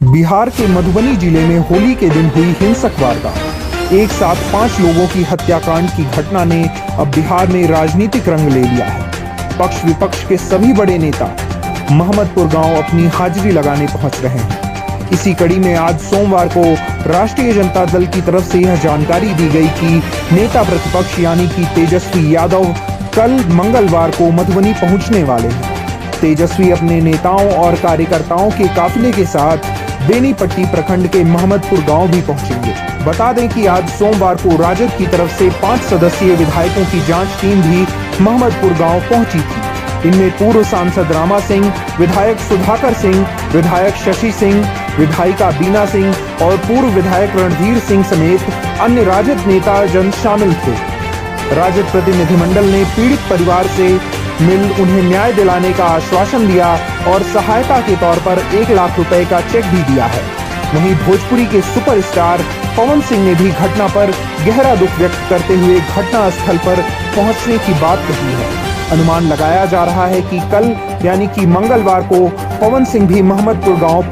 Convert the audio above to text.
बिहार के मधुबनी जिले में होली के दिन हुई हिंसक वारदात। एक साथ 5 लोगों की हत्याकांड की घटना ने अब बिहार में राजनीतिक रंग ले लिया है। पक्ष विपक्ष के सभी बड़े नेता महमदपुर गांव अपनी हाजिरी लगाने पहुंच रहे हैं। इसी कड़ी में आज सोमवार को राष्ट्रीय जनता दल की तरफ से यह जानकारी दी गई कि नेता प्रतिपक्ष यानी कि तेजस्वी यादव कल मंगलवार को मधुबनी पहुंचने वाले हैं। तेजस्वी अपने नेताओं और कार्यकर्ताओं के काफिले के साथ बेनीपट्टी प्रखंड के महमदपुर गांव भी पहुंचेंगे। बता दें कि आज सोमवार को राजद की तरफ से 5 सदस्यीय विधायकों की जांच टीम भी महमदपुर गांव पहुंची थी। इनमें पूर्व सांसद रामा सिंह, विधायक सुधाकर सिंह, विधायक शशि सिंह, विधायिका बीना सिंह और पूर्व विधायक रणधीर सिंह समेत अन्य राजद नेता जन शामिल थे। राजद प्रतिनिधिमंडल ने पीड़ित परिवार से मिल उन्हें न्याय दिलाने का आश्वासन दिया और सहायता के तौर पर 1 लाख रुपए का चेक भी दिया है। वहीं भोजपुरी के सुपरस्टार पवन सिंह ने भी घटना पर गहरा दुख व्यक्त करते हुए घटना स्थल पर पहुंचने की बात कही है। अनुमान लगाया जा रहा है कि कल यानी कि मंगलवार को पवन सिंह भी महमदपुर गांव